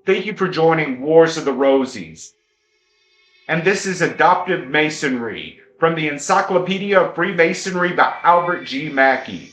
Thank you for joining Wars of the Rosies. And this is Adoptive Masonry from the Encyclopedia of Freemasonry by Albert G. Mackey.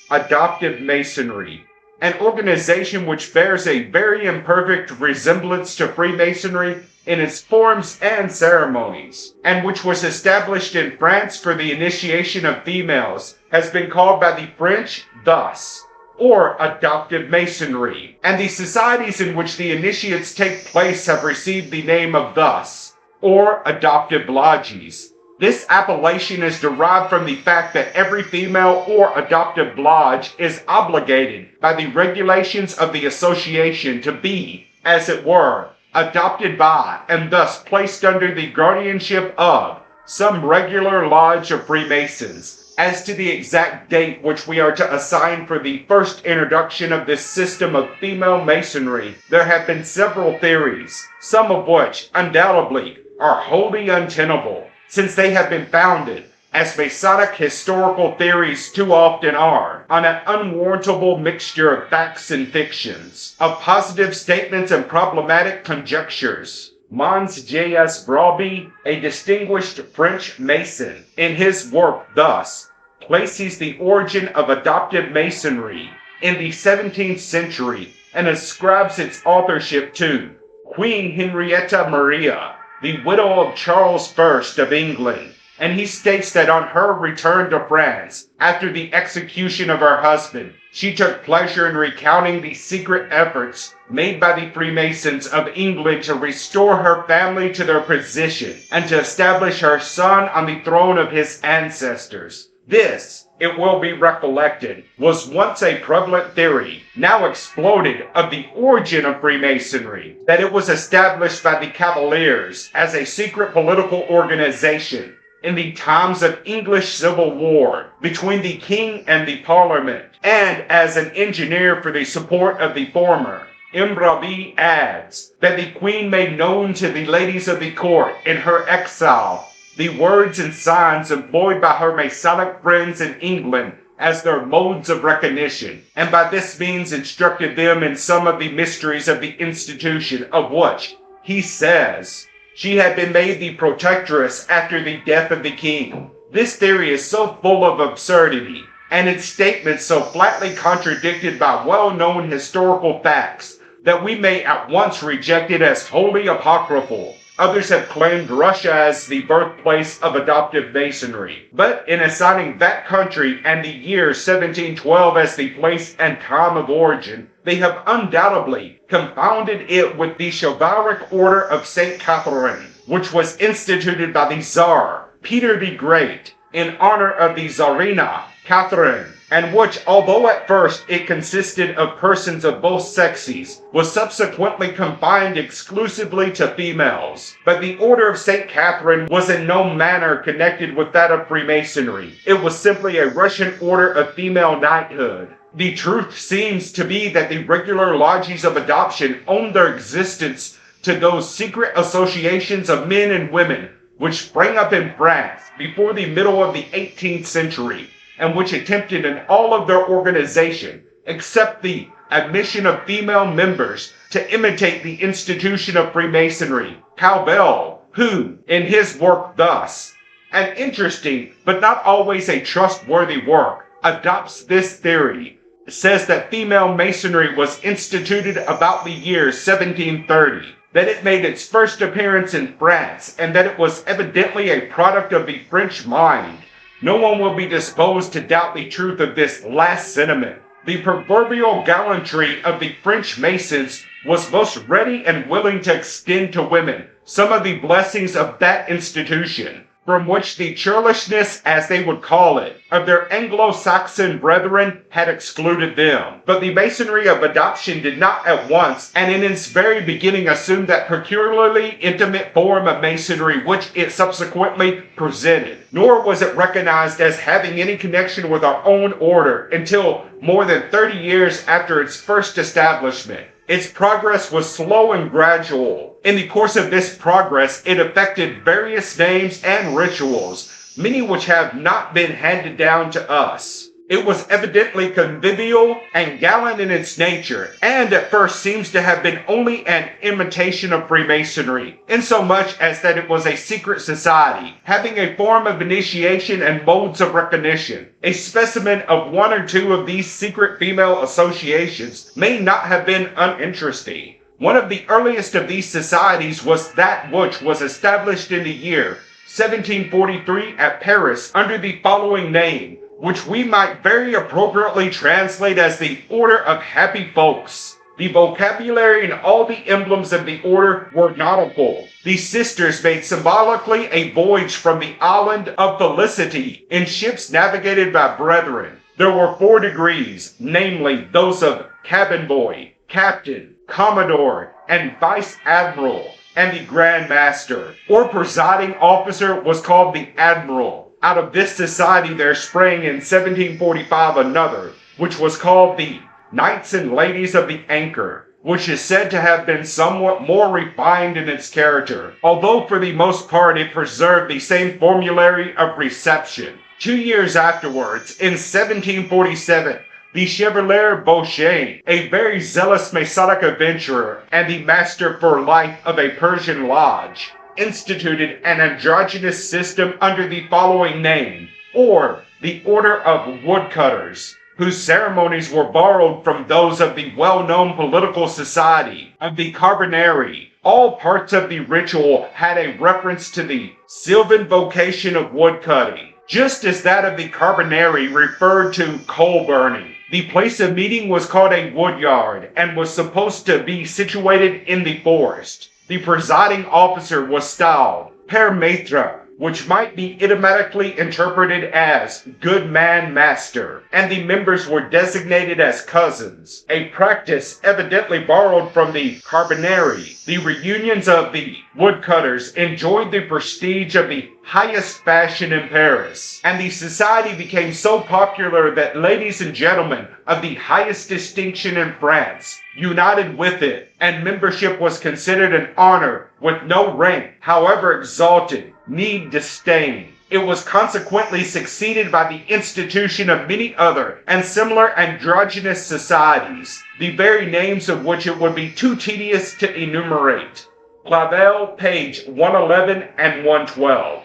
Adoptive Masonry, an organization which bears a very imperfect resemblance to Freemasonry in its forms and ceremonies, and which was established in France for the initiation of females, has been called by the French thus, or Adoptive Masonry, and the societies in which the initiates take place have received the name of thus, or Adoptive Lodges. This appellation is derived from the fact that every female or adoptive lodge is obligated by the regulations of the association to be, as it were, adopted by, and thus placed under the guardianship of, some regular lodge of Freemasons. As to the exact date which we are to assign for the first introduction of this system of female masonry, there have been several theories, some of which, undoubtedly, are wholly untenable, since they have been founded, as Masonic historical theories too often are, on an unwarrantable mixture of facts and fictions, of positive statements and problematic conjectures. Mons J.S. Brauby, a distinguished French Mason, in his work thus, places the origin of adoptive masonry in the 17th century and ascribes its authorship to Queen Henrietta Maria, the widow of Charles I of England, and he states that on her return to France, after the execution of her husband, she took pleasure in recounting the secret efforts made by the Freemasons of England to restore her family to their position and to establish her son on the throne of his ancestors. This, it will be recollected, was once a prevalent theory, now exploded, of the origin of Freemasonry, that it was established by the Cavaliers as a secret political organization in the times of English Civil War between the King and the Parliament, and as an engineer for the support of the former. Brauby adds that the Queen made known to the ladies of the court in her exile the words and signs employed by her Masonic friends in England as their modes of recognition, and by this means instructed them in some of the mysteries of the institution, of which, he says, she had been made the protectress after the death of the king. This theory is so full of absurdity, and its statements so flatly contradicted by well-known historical facts, that we may at once reject it as wholly apocryphal. Others have claimed Russia as the birthplace of adoptive masonry, but in assigning that country and the year 1712 as the place and time of origin, they have undoubtedly confounded it with the chivalric order of St. Catherine, which was instituted by the Tsar, Peter the Great, in honor of the Tsarina, Catherine, and which, although at first it consisted of persons of both sexes, was subsequently confined exclusively to females. But the Order of St. Catherine was in no manner connected with that of Freemasonry. It was simply a Russian order of female knighthood. The truth seems to be that the regular lodges of adoption owed their existence to those secret associations of men and women which sprang up in France before the middle of the 18th century, and which attempted in all of their organization, except the admission of female members, to imitate the institution of Freemasonry. Cowbell, who, in his work thus, an interesting but not always a trustworthy work, adopts this theory, says that female masonry was instituted about the year 1730, that it made its first appearance in France, and that it was evidently a product of the French mind. No one will be disposed to doubt the truth of this last sentiment. The proverbial gallantry of the French Masons was most ready and willing to extend to women some of the blessings of that institution, from which the churlishness, as they would call it, of their Anglo-Saxon brethren had excluded them. But the masonry of adoption did not at once, and in its very beginning, assume that peculiarly intimate form of masonry which it subsequently presented, nor was it recognized as having any connection with our own order until more than 30 years after its first establishment. Its progress was slow and gradual. In the course of this progress, it affected various names and rituals, many which have not been handed down to us. It was evidently convivial and gallant in its nature, and at first seems to have been only an imitation of Freemasonry, insomuch as that it was a secret society, having a form of initiation and modes of recognition. A specimen of one or two of these secret female associations may not have been uninteresting. One of the earliest of these societies was that which was established in the year 1743 at Paris under the following name, which we might very appropriately translate as the Order of Happy Folks. The vocabulary and all the emblems of the order were nautical. The sisters made symbolically a voyage from the island of Felicity in ships navigated by brethren. There were 4 degrees, namely those of cabin boy, captain, commodore, and vice admiral, and the Grand Master, or presiding officer, was called the Admiral. Out of this society there sprang in 1745 another, which was called the Knights and Ladies of the Anchor, which is said to have been somewhat more refined in its character, although for the most part it preserved the same formulary of reception. 2 years afterwards, in 1747, the Chevalier Beauchesne, a very zealous Masonic adventurer and the master for life of a Persian lodge, instituted an androgynous system under the following name, or the Order of Woodcutters, whose ceremonies were borrowed from those of the well-known political society of the Carbonari. All parts of the ritual had a reference to the sylvan vocation of woodcutting, just as that of the Carbonari referred to coal burning. The place of meeting was called a woodyard and was supposed to be situated in the forest. The presiding officer was styled Père Maître, which might be idiomatically interpreted as good man master, and the members were designated as cousins, a practice evidently borrowed from the Carbonari. The reunions of the woodcutters enjoyed the prestige of the highest fashion in Paris, and the society became so popular that ladies and gentlemen of the highest distinction in France united with it, and membership was considered an honor with no rank, however exalted, need disdain. It was consequently succeeded by the institution of many other and similar androgynous societies, the very names of which it would be too tedious to enumerate. Clavel, page 111 and 112.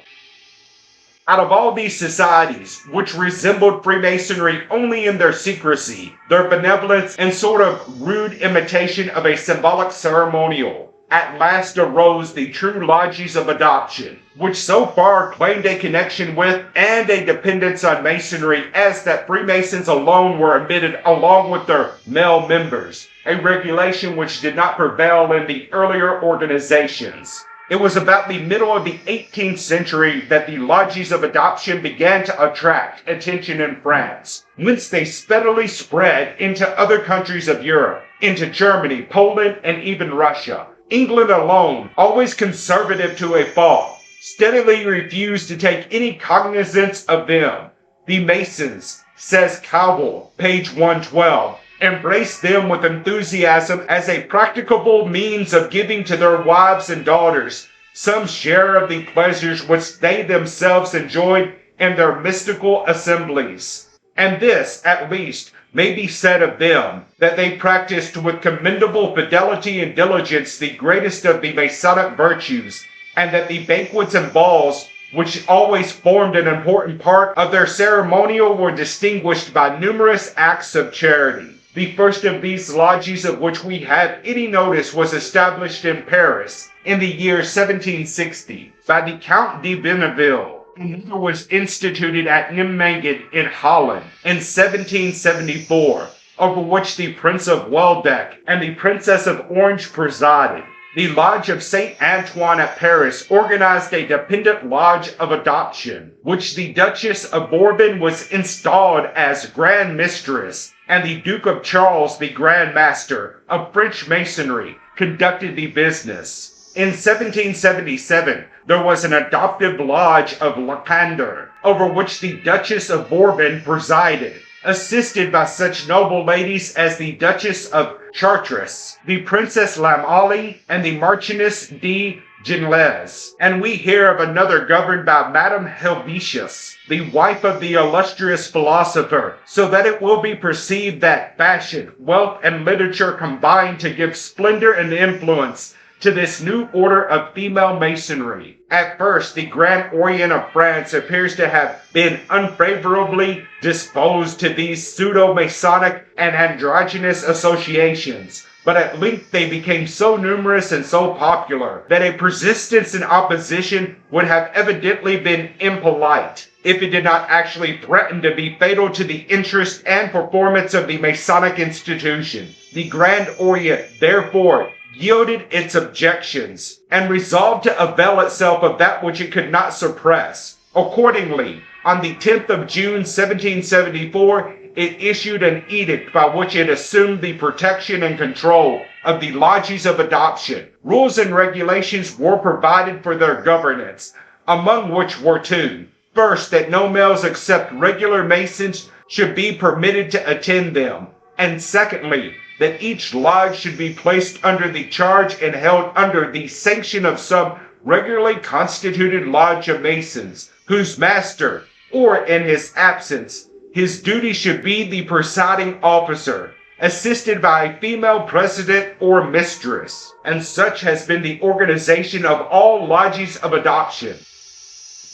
Out of all these societies, which resembled Freemasonry only in their secrecy, their benevolence, and sort of rude imitation of a symbolic ceremonial, at last arose the true lodges of adoption, which so far claimed a connection with and a dependence on Masonry as that Freemasons alone were admitted along with their male members, a regulation which did not prevail in the earlier organizations. It was about the middle of the 18th century that the lodges of adoption began to attract attention in France, whence they steadily spread into other countries of Europe, into Germany, Poland, and even Russia. England alone, always conservative to a fault, steadily refused to take any cognizance of them. The Masons, says Cowell, page 112, embraced them with enthusiasm as a practicable means of giving to their wives and daughters some share of the pleasures which they themselves enjoyed in their mystical assemblies. And this, at least, may be said of them, that they practiced with commendable fidelity and diligence the greatest of the Masonic virtues, and that the banquets and balls, which always formed an important part of their ceremonial, were distinguished by numerous acts of charity. The first of these lodges of which we have any notice was established in Paris in the year 1760 by the Count de Benneville. Another was instituted at Nijmegen in Holland in 1774, over which the Prince of Waldeck and the Princess of Orange presided. The Lodge of St. Antoine at Paris organized a dependent lodge of adoption, which the Duchess of Bourbon was installed as Grand Mistress, and the Duke of Charles, the Grand Master of French Masonry, conducted the business. In 1777, there was an adoptive lodge of Lacander, over which the Duchess of Bourbon presided, assisted by such noble ladies as the Duchess of Chartres, the Princess L'Amalie, and the Marchioness de Genles, and we hear of another governed by Madame Helvetius, the wife of the illustrious philosopher, so that it will be perceived that fashion, wealth, and literature combine to give splendor and influence to this new order of female masonry. At first, the Grand Orient of France appears to have been unfavorably disposed to these pseudo-Masonic and androgynous associations, but at length they became so numerous and so popular that a persistence in opposition would have evidently been impolite, if it did not actually threaten to be fatal to the interest and performance of the Masonic institution. The Grand Orient, therefore, yielded its objections, and resolved to avail itself of that which it could not suppress. Accordingly, on the 10th of June 1774, it issued an edict by which it assumed the protection and control of the lodges of adoption. Rules and regulations were provided for their governance, among which were two. First, that no males except regular Masons should be permitted to attend them, and secondly, that each lodge should be placed under the charge and held under the sanction of some regularly constituted lodge of Masons, whose master, or in his absence, his duty should be the presiding officer, assisted by a female president or mistress. And such has been the organization of all lodges of adoption.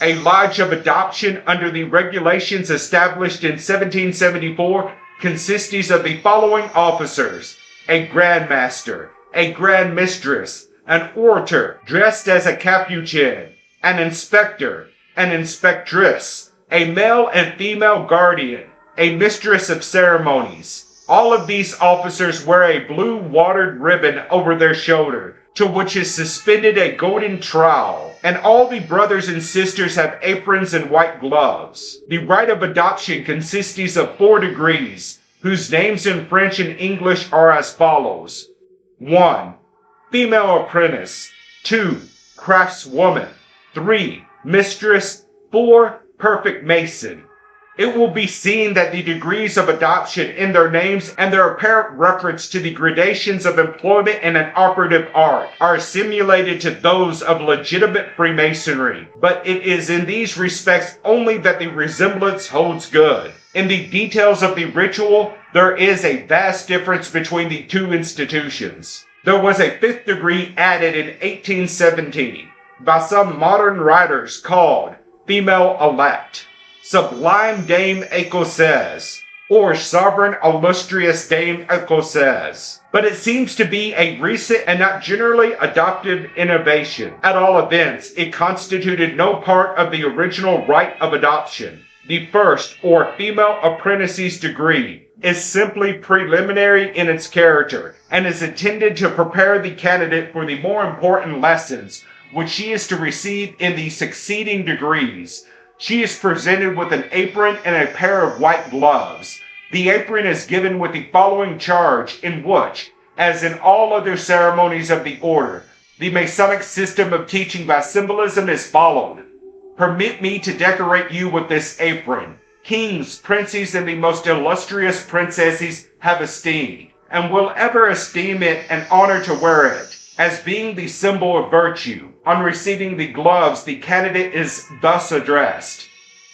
A lodge of adoption under the regulations established in 1774 consists of the following officers: a Grand Master, a Grand Mistress, an Orator dressed as a Capuchin, an Inspector, an Inspectress, a male and female guardian, a Mistress of Ceremonies. All of these officers wear a blue watered ribbon over their shoulder, to which is suspended a golden trowel, and all the brothers and sisters have aprons and white gloves. The rite of adoption consists of 4 degrees, whose names in French and English are as follows: 1. Female apprentice. 2. Craftswoman. 3. Mistress. 4. Perfect Mason. It will be seen that the degrees of adoption in their names and their apparent reference to the gradations of employment in an operative art are simulated to those of legitimate Freemasonry, but it is in these respects only that the resemblance holds good. In the details of the ritual, there is a vast difference between the two institutions. There was a 5th degree added in 1817 by some modern writers called Female Elect, Sublime Dame Écossaise, or Sovereign Illustrious Dame Écossaise. But it seems to be a recent and not generally adopted innovation. At all events, it constituted no part of the original rite of adoption. The first, or female apprentice's degree, is simply preliminary in its character, and is intended to prepare the candidate for the more important lessons which she is to receive in the succeeding degrees. She is presented with an apron and a pair of white gloves. The apron is given with the following charge, in which, as in all other ceremonies of the order, the Masonic system of teaching by symbolism is followed. Permit me to decorate you with this apron. Kings, princes, and the most illustrious princesses have esteemed, and will ever esteem it an honor to wear it, as being the symbol of virtue. On receiving the gloves, the candidate is thus addressed: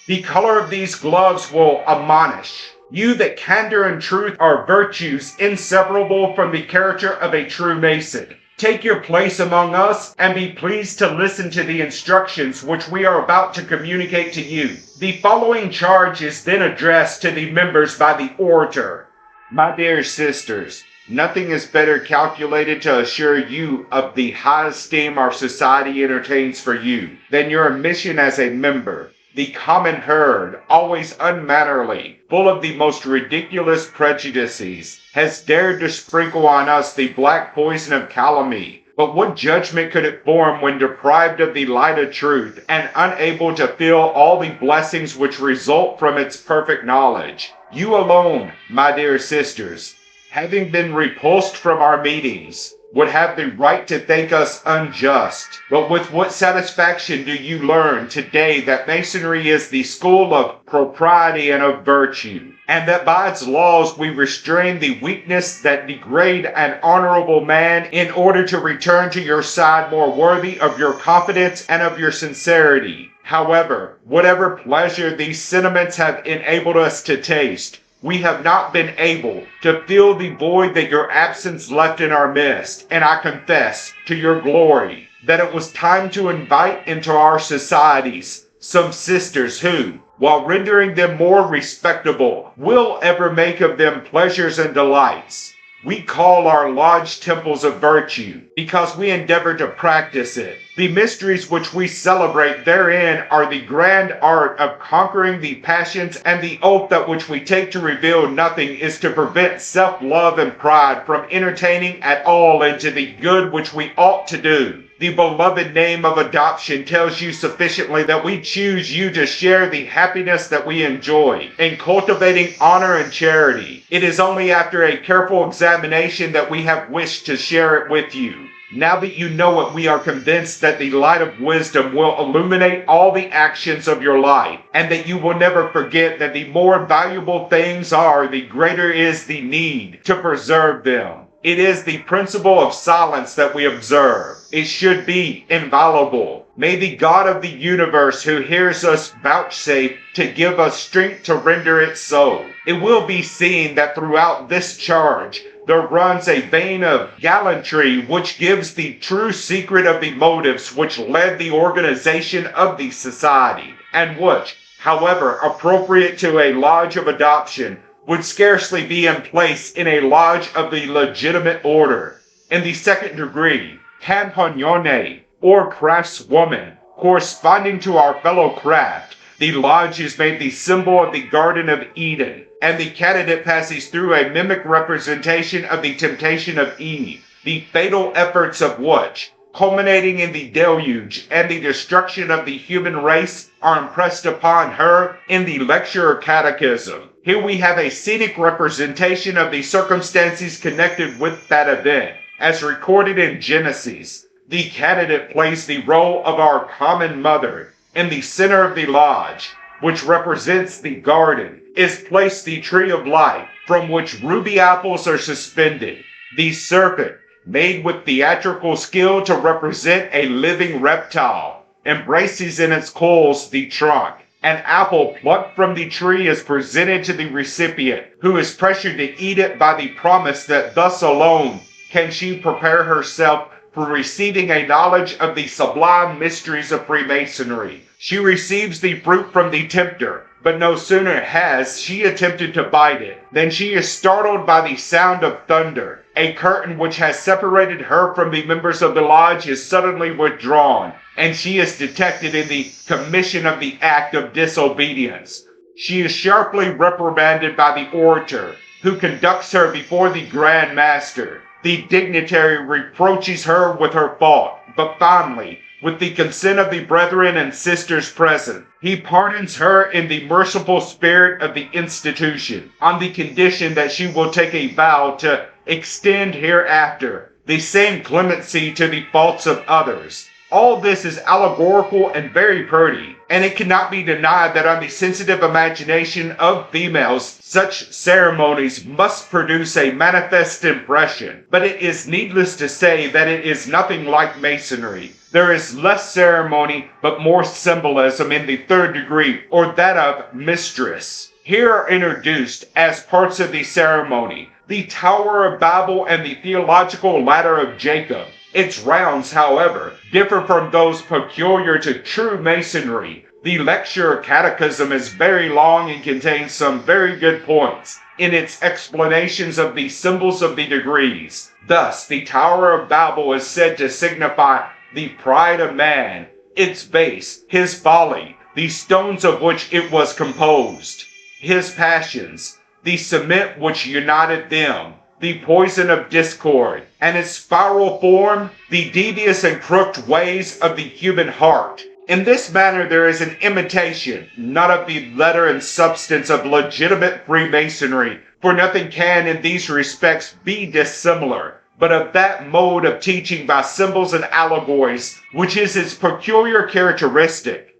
the color of these gloves will admonish you that candor and truth are virtues inseparable from the character of a true Mason. Take your place among us, and be pleased to listen to the instructions which we are about to communicate to you. The following charge is then addressed to the members by the orator: My dear sisters, nothing is better calculated to assure you of the high esteem our society entertains for you than your admission as a member. The common herd, always unmannerly, full of the most ridiculous prejudices, has dared to sprinkle on us the black poison of calumny. But what judgment could it form when deprived of the light of truth, and unable to feel all the blessings which result from its perfect knowledge? You alone, my dear sisters, having been repulsed from our meetings, would have the right to think us unjust. But with what satisfaction do you learn today that Masonry is the school of propriety and of virtue, and that by its laws we restrain the weakness that degrade an honorable man in order to return to your side more worthy of your confidence and of your sincerity? However, whatever pleasure these sentiments have enabled us to taste, we have not been able to fill the void that your absence left in our midst, and I confess, to your glory, that it was time to invite into our societies some sisters who, while rendering them more respectable, will ever make of them pleasures and delights. We call our lodge temples of virtue, because we endeavor to practice it. The mysteries which we celebrate therein are the grand art of conquering the passions, and the oath that which we take to reveal nothing is to prevent self-love and pride from entertaining at all into the good which we ought to do. The beloved name of adoption tells you sufficiently that we choose you to share the happiness that we enjoy in cultivating honor and charity. It is only after a careful examination that we have wished to share it with you. Now that you know it, we are convinced that the light of wisdom will illuminate all the actions of your life, and that you will never forget that the more valuable things are, the greater is the need to preserve them. It is the principle of silence that we observe. It should be inviolable. May the God of the universe who hears us vouchsafe to give us strength to render it so. It will be seen that throughout this charge there runs a vein of gallantry which gives the true secret of the motives which led the organization of the society, and which, however appropriate to a lodge of adoption, would scarcely be in place in a lodge of the legitimate order. In the second degree, campagnone, or craftswoman, corresponding to our fellow craft, the lodge is made the symbol of the Garden of Eden, and the candidate passes through a mimic representation of the temptation of Eve, the fatal efforts of which, culminating in the deluge and the destruction of the human race, are impressed upon her in the lecture or catechism. Here we have a scenic representation of the circumstances connected with that event. As recorded in Genesis, the candidate plays the role of our common mother. In the center of the lodge, which represents the garden, is placed the tree of life, from which ruby apples are suspended. The serpent, made with theatrical skill to represent a living reptile, embraces in its coils the trunk. An apple plucked from the tree is presented to the recipient, who is pressured to eat it by the promise that thus alone can she prepare herself for receiving a knowledge of the sublime mysteries of Freemasonry. She receives the fruit from the tempter, but no sooner has she attempted to bite it than she is startled by the sound of thunder. A curtain which has separated her from the members of the lodge is suddenly withdrawn, and she is detected in the commission of the act of disobedience. She is sharply reprimanded by the orator, who conducts her before the Grand Master. The dignitary reproaches her with her fault, but finally, with the consent of the brethren and sisters present, he pardons her in the merciful spirit of the institution, on the condition that she will take a vow to extend hereafter the same clemency to the faults of others. All this is allegorical and very pretty, and it cannot be denied that on the sensitive imagination of females, such ceremonies must produce a manifest impression. But it is needless to say that it is nothing like Masonry. There is less ceremony, but more symbolism in the third degree, or that of mistress. Here are introduced, as parts of the ceremony, the Tower of Babel and the theological ladder of Jacob. Its rounds, however, differ from those peculiar to true Masonry. The lecture or catechism is very long and contains some very good points in its explanations of the symbols of the degrees. Thus, the Tower of Babel is said to signify the pride of man, its base, his folly, the stones of which it was composed, his passions, the cement which united them, the poison of discord, and its spiral form, the devious and crooked ways of the human heart. In this manner there is an imitation, not of the letter and substance of legitimate Freemasonry, for nothing can in these respects be dissimilar, but of that mode of teaching by symbols and allegories, which is its peculiar characteristic.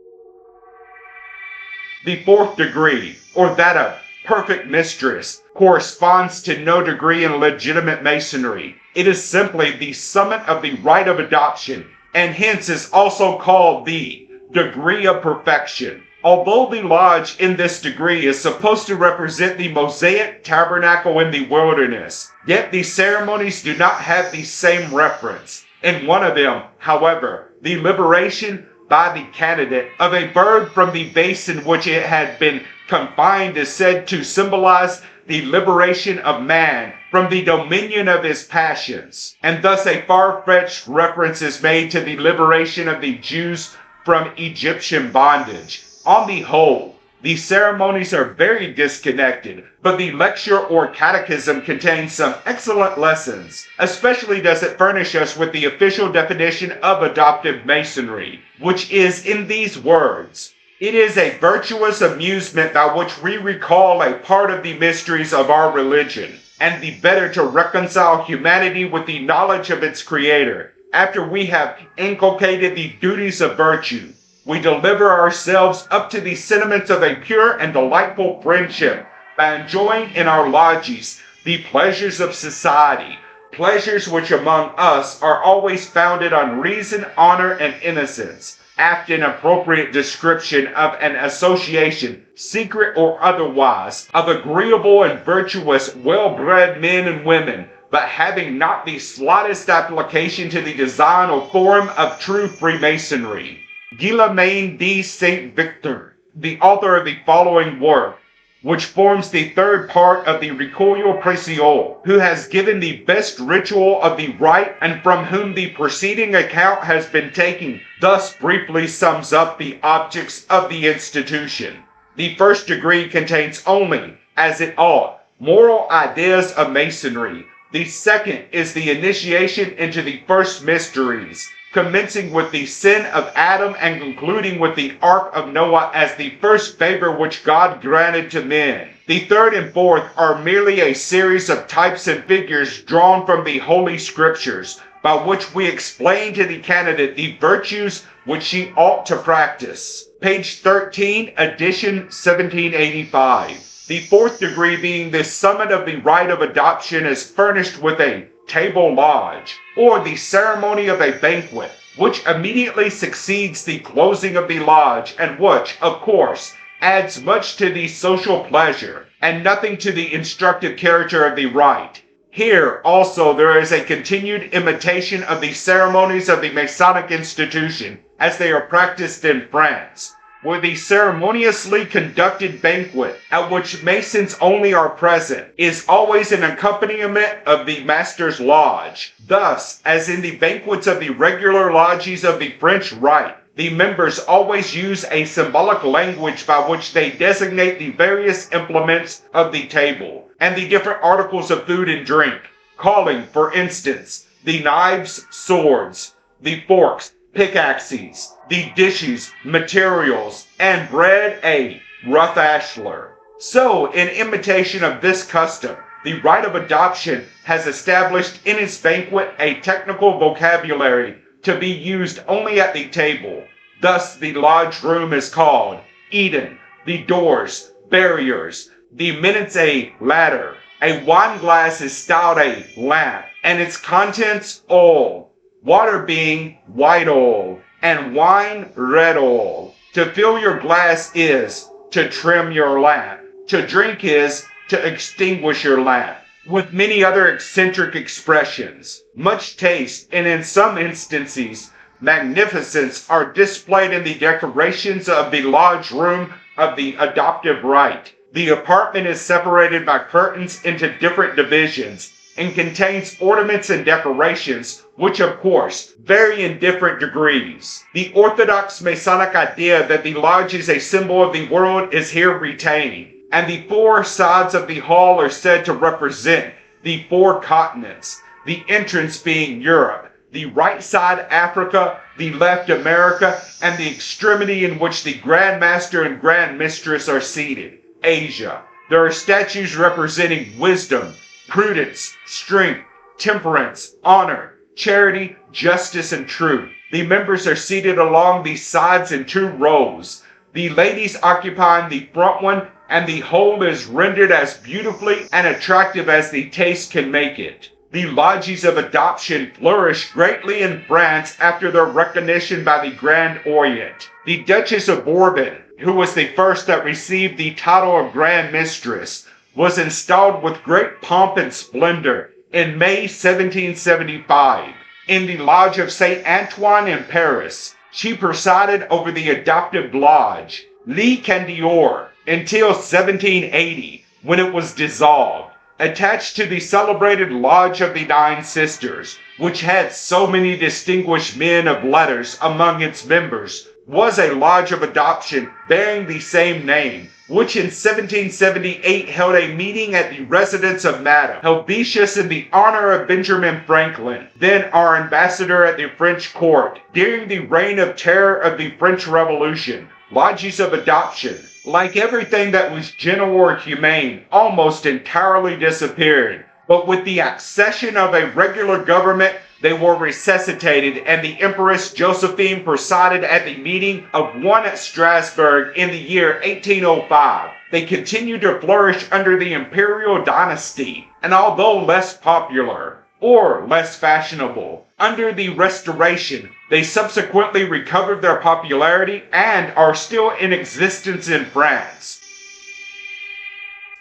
The fourth degree, or that of perfect mistress, corresponds to no degree in legitimate Masonry. It is simply the summit of the rite of adoption, and hence is also called the degree of perfection. Although the lodge in this degree is supposed to represent the Mosaic tabernacle in the wilderness, yet the ceremonies do not have the same reference. In one of them, however, the liberation by the candidate of a bird from the vase in which it had been confined is said to symbolize the liberation of man from the dominion of his passions, and thus a far-fetched reference is made to the liberation of the Jews from Egyptian bondage. On the whole, these ceremonies are very disconnected, but the lecture or catechism contains some excellent lessons. Especially does it furnish us with the official definition of adoptive Masonry, which is in these words: "It is a virtuous amusement by which we recall a part of the mysteries of our religion, and the better to reconcile humanity with the knowledge of its Creator. After we have inculcated the duties of virtue, we deliver ourselves up to the sentiments of a pure and delightful friendship by enjoying in our lodges the pleasures of society, pleasures which among us are always founded on reason, honor, and innocence, apt and appropriate description of an association, secret or otherwise, of agreeable and virtuous, well-bred men and women, but having not the slightest application to the design or form of true Freemasonry." Guillaume de Saint Victor, the author of the following work, which forms the third part of the Recueil Précieux, who has given the best ritual of the rite and from whom the preceding account has been taken, thus briefly sums up the objects of the institution. The first degree contains only, as it ought, moral ideas of Masonry. The second is the initiation into the first mysteries, commencing with the sin of Adam and concluding with the Ark of Noah as the first favor which God granted to men. The third and fourth are merely a series of types and figures drawn from the Holy Scriptures, by which we explain to the candidate the virtues which she ought to practice. Page 13, edition 1785. The fourth degree, being the summit of the rite of adoption, is furnished with a table lodge, or the ceremony of a banquet, which immediately succeeds the closing of the lodge, and which, of course, adds much to the social pleasure, and nothing to the instructive character of the rite. Here, also, there is a continued imitation of the ceremonies of the Masonic institution, as they are practiced in France, where the ceremoniously conducted banquet, at which Masons only are present, is always an accompaniment of the Master's Lodge. Thus, as in the banquets of the regular lodges of the French Rite, the members always use a symbolic language by which they designate the various implements of the table, and the different articles of food and drink, calling, for instance, the knives, swords, the forks, pickaxes, the dishes, materials, and bread a rough ashlar. So, in imitation of this custom, the rite of adoption has established in its banquet a technical vocabulary to be used only at the table. Thus, the lodge room is called Eden, the doors, barriers, the minutes a ladder, a wine glass is styled a lamp, and its contents oil, water being white oil, and wine red oil. To fill your glass is to trim your lamp. To drink is to extinguish your lamp, with many other eccentric expressions. Much taste, and in some instances, magnificence, are displayed in the decorations of the lodge room of the adoptive rite. The apartment is separated by curtains into different divisions, and contains ornaments and decorations, which of course vary in different degrees. The orthodox Masonic idea that the lodge is a symbol of the world is here retained, and the four sides of the hall are said to represent the four continents, the entrance being Europe, the right side Africa, the left America, and the extremity in which the Grand Master and Grand Mistress are seated, Asia. There are statues representing wisdom, prudence, strength, temperance, honor, charity, justice, and truth. The members are seated along the sides in 2 rows, the ladies occupying the front one, and the whole is rendered as beautifully and attractive as the taste can make it. The lodges of adoption flourished greatly in France after their recognition by the Grand Orient. The Duchess of Bourbon, who was the first that received the title of Grand Mistress, was installed with great pomp and splendor in May 1775. In the Lodge of St. Antoine in Paris, she presided over the adoptive lodge, Le Candior, until 1780, when it was dissolved. Attached to the celebrated Lodge of the Nine Sisters, which had so many distinguished men of letters among its members, was a lodge of adoption bearing the same name, which in 1778 held a meeting at the residence of Madame Helvetius in the honor of Benjamin Franklin, then our ambassador at the French court. During the reign of terror of the French Revolution, lodges of adoption, like everything that was gentle or humane, almost entirely disappeared. But with the accession of a regular government, they were resuscitated, and the Empress Josephine presided at the meeting of one at Strasbourg in the year 1805. They continued to flourish under the imperial dynasty, and although less popular, or less fashionable, under the Restoration, they subsequently recovered their popularity and are still in existence in France.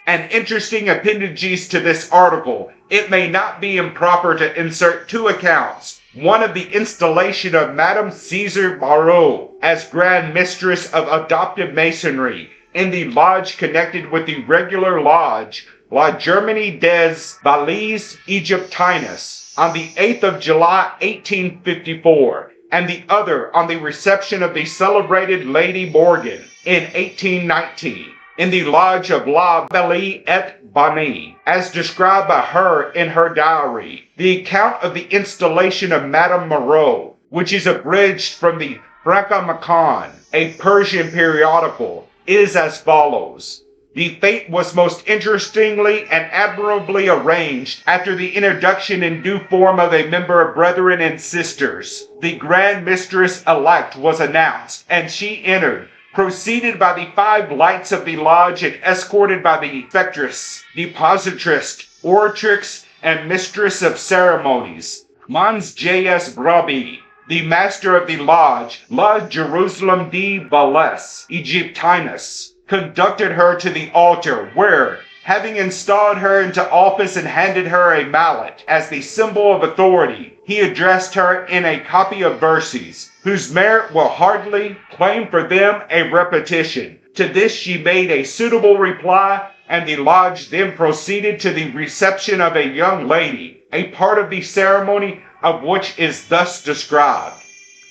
An interesting appendages to this article, it may not be improper to insert 2 accounts, one of the installation of Madame César Barreau as Grand Mistress of Adoptive Masonry in the lodge connected with the regular lodge, La Germanie des Valets Egyptinus, on the 8th of July 1854, and the other on the reception of the celebrated Lady Morgan in 1819. In the lodge of La Belle et Bonnie, as described by her in her diary. The account of the installation of Madame Moreau, which is abridged from the Franco-Macon, a Persian periodical, is as follows. The fete was most interestingly and admirably arranged after the introduction in due form of a member of Brethren and Sisters. The Grand Mistress-elect was announced, and she entered, preceded by the 5 lights of the lodge and escorted by the spectress, depositrix, oratrix, and mistress of ceremonies, Mons J.S. Brabi, the master of the lodge, La Jerusalem de Valles Egyptinus, conducted her to the altar where, having installed her into office and handed her a mallet as the symbol of authority, he addressed her in a copy of verses, whose merit will hardly claim for them a repetition. To this she made a suitable reply, and the lodge then proceeded to the reception of a young lady, a part of the ceremony of which is thus described.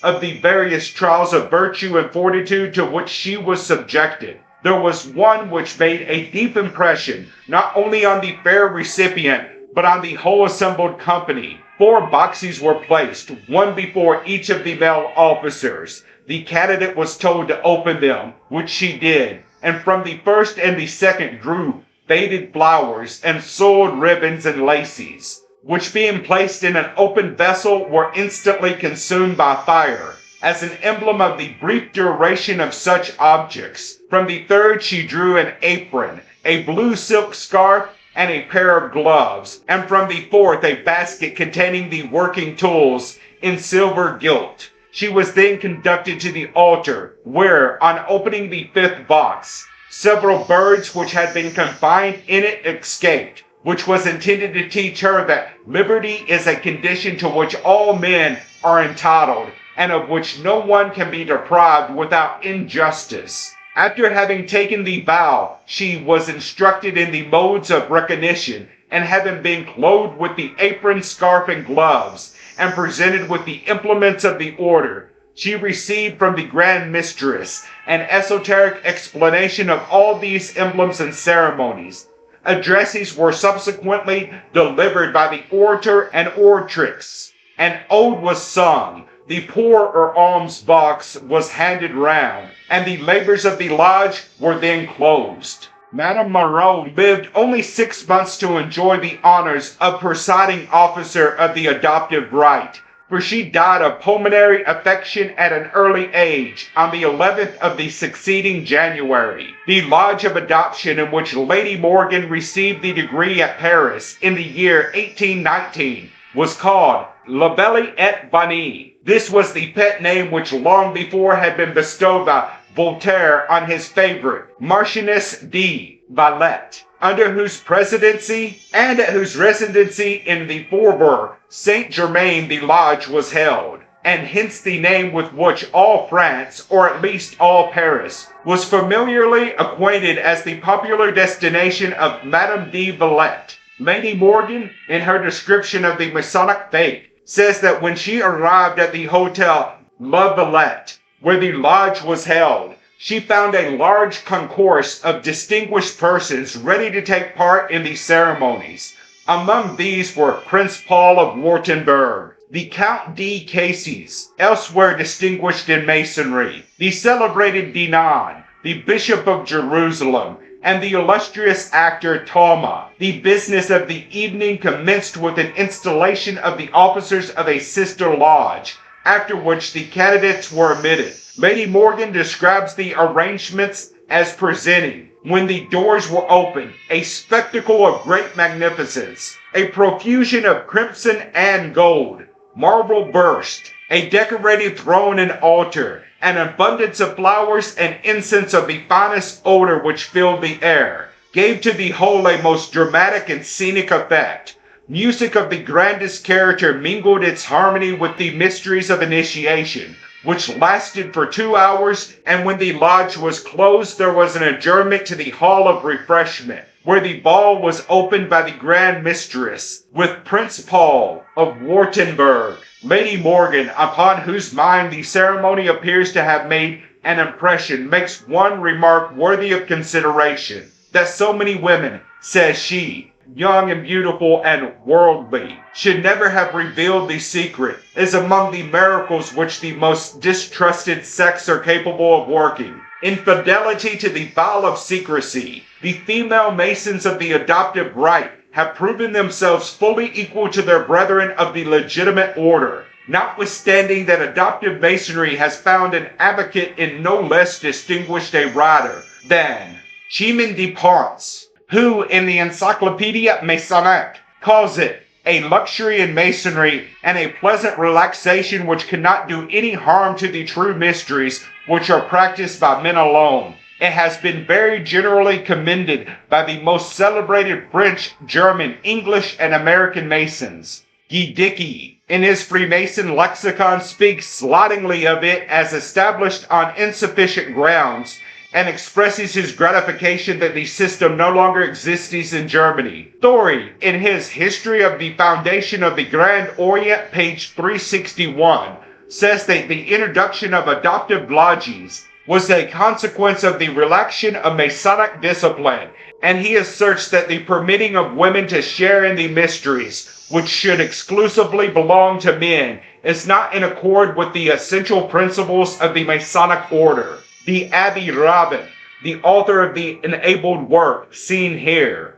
Of the various trials of virtue and fortitude to which she was subjected, there was one which made a deep impression, not only on the fair recipient, but on the whole assembled company. 4 boxes were placed, one before each of the male officers. The candidate was told to open them, which she did, and from the first and the second drew faded flowers and soiled ribbons and laces, which being placed in an open vessel were instantly consumed by fire, as an emblem of the brief duration of such objects. From the third she drew an apron, a blue silk scarf, and a pair of gloves, and from the fourth a basket containing the working tools in silver gilt. She was then conducted to the altar, where, on opening the 5th box, several birds which had been confined in it escaped, which was intended to teach her that liberty is a condition to which all men are entitled, and of which no one can be deprived without injustice. After having taken the vow, she was instructed in the modes of recognition, and having been clothed with the apron, scarf, and gloves, and presented with the implements of the order, she received from the Grand Mistress an esoteric explanation of all these emblems and ceremonies. Addresses were subsequently delivered by the orator and oratrix. An ode was sung, the poor or alms box was handed round, and the labors of the lodge were then closed. Madame Moreau lived only 6 months to enjoy the honors of presiding officer of the adoptive rite, for she died of pulmonary affection at an early age on the 11th of the succeeding January. The Lodge of Adoption in which Lady Morgan received the degree at Paris in the year 1819 was called La Belle et Bonnie. This was the pet name which long before had been bestowed by Voltaire on his favorite, Marchioness de Valette, under whose presidency and at whose residency in the Faubourg Saint-Germain the lodge was held, and hence the name with which all France, or at least all Paris, was familiarly acquainted as the popular destination of Madame de Valette. Lady Morgan, in her description of the Masonic faith, says that when she arrived at the Hotel La Valette, where the lodge was held, she found a large concourse of distinguished persons ready to take part in the ceremonies. Among these were Prince Paul of Württemberg, the Count de Cassis, elsewhere distinguished in Masonry, the celebrated Dinan, the Bishop of Jerusalem, and the illustrious actor Talma. The business of the evening commenced with an installation of the officers of a sister lodge, after which the candidates were admitted. Lady Morgan describes the arrangements as presenting, when the doors were opened, a spectacle of great magnificence, a profusion of crimson and gold, marble burst, a decorated throne and altar, an abundance of flowers and incense of the finest odor which filled the air, gave to the whole a most dramatic and scenic effect. Music of the grandest character mingled its harmony with the mysteries of initiation, which lasted for 2 hours, and when the lodge was closed there was an adjournment to the hall of refreshment, where the ball was opened by the Grand Mistress, with Prince Paul of Württemberg. Lady Morgan, upon whose mind the ceremony appears to have made an impression, makes one remark worthy of consideration, that so many women, says she, young and beautiful and worldly, should never have revealed the secret, is among the miracles which the most distrusted sex are capable of working. In fidelity to the vow of secrecy, the female Masons of the adoptive rite have proven themselves fully equal to their brethren of the legitimate order, notwithstanding that adoptive Masonry has found an advocate in no less distinguished a writer than Chemin de Ponce, who in the Encyclopedia Masonic calls it a luxury in Masonry and a pleasant relaxation which cannot do any harm to the true mysteries which are practiced by men alone. It has been very generally commended by the most celebrated French, German, English, and American Masons. Guy Dickey, in his Freemason lexicon, speaks slightingly of it as established on insufficient grounds, and expresses his gratification that the system no longer exists in Germany. Thory, in his History of the Foundation of the Grand Orient, page 361, says that the introduction of adoptive lodges was a consequence of the relaxation of Masonic discipline, and he asserts that the permitting of women to share in the mysteries, which should exclusively belong to men, is not in accord with the essential principles of the Masonic order. The Abbé Robin, the author of the enabled work seen here,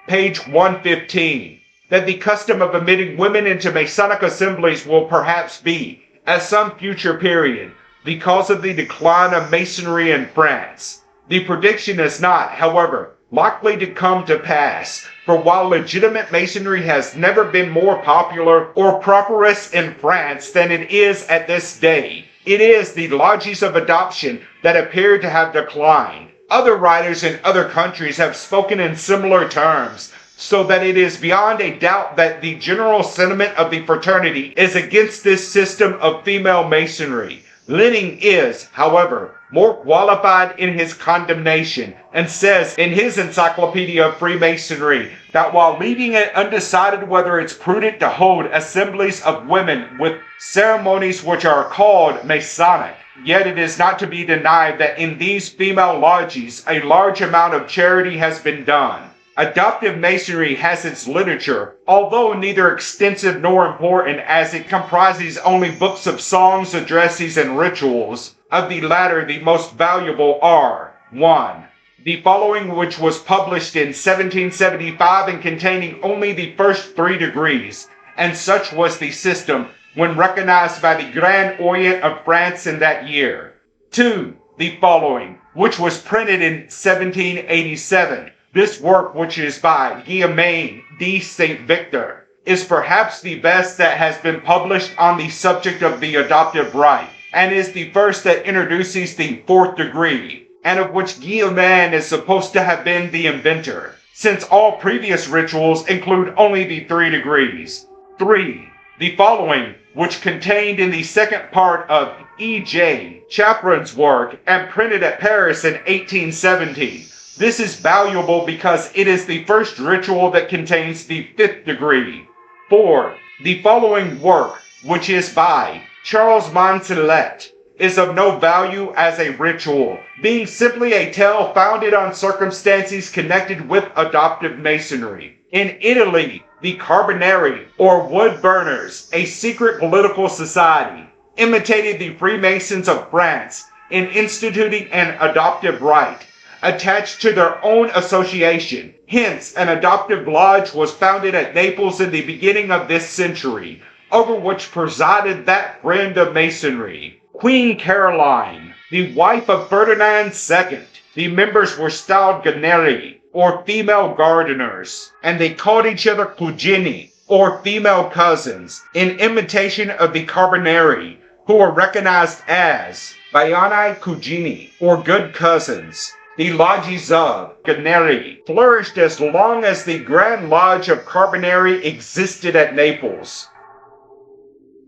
page 115, that the custom of admitting women into Masonic assemblies will perhaps be, at some future period, the cause of the decline of Masonry in France. The prediction is not, however, likely to come to pass, for while legitimate Masonry has never been more popular or prosperous in France than it is at this day, it is the lodges of adoption that appear to have declined. Other writers in other countries have spoken in similar terms, so that it is beyond a doubt that the general sentiment of the fraternity is against this system of female Masonry. Lenning is, however, more qualified in his condemnation, and says in his Encyclopedia of Freemasonry that while leaving it undecided whether it's prudent to hold assemblies of women with ceremonies which are called Masonic, yet it is not to be denied that in these female lodges a large amount of charity has been done. Adoptive Masonry has its literature, although neither extensive nor important, as it comprises only books of songs, addresses, and rituals. Of the latter, the most valuable are 1. The following, which was published in 1775 and containing only the first 3 degrees, and such was the system when recognized by the Grand Orient of France in that year. 2. The following, which was printed in 1787. This work, which is by Guillaume de Saint Victor, is perhaps the best that has been published on the subject of the adoptive right, and is the first that introduces the 4th degree, and of which Guillaume is supposed to have been the inventor, since all previous rituals include only the 3 degrees. 3. The following, which contained in the second part of E.J. Chaperon's work and printed at Paris in 1870. This is valuable because it is the first ritual that contains the 5th degree. 4. The following work, which is by Charles Monselet, is of no value as a ritual, being simply a tale founded on circumstances connected with adoptive masonry. In Italy, the Carbonari, or Wood Burners, a secret political society, imitated the Freemasons of France in instituting an adoptive rite attached to their own association. Hence, an adoptive lodge was founded at Naples in the beginning of this century, over which presided that friend of Masonry, Queen Caroline, the wife of Ferdinand II. The members were styled Ganneri, or female gardeners, and they called each other Cugini, or female cousins, in imitation of the Carbonari, who were recognized as Biani Cugini, or good cousins. The lodges of Ganneri flourished as long as the Grand Lodge of Carbonari existed at Naples.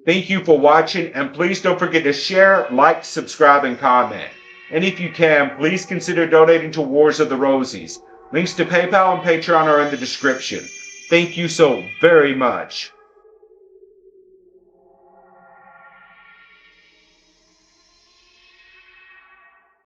Thank you for watching, and please don't forget to share, like, subscribe, and comment. And if you can, please consider donating to Wars of the Rosies. Links to PayPal and Patreon are in the description. Thank you so very much.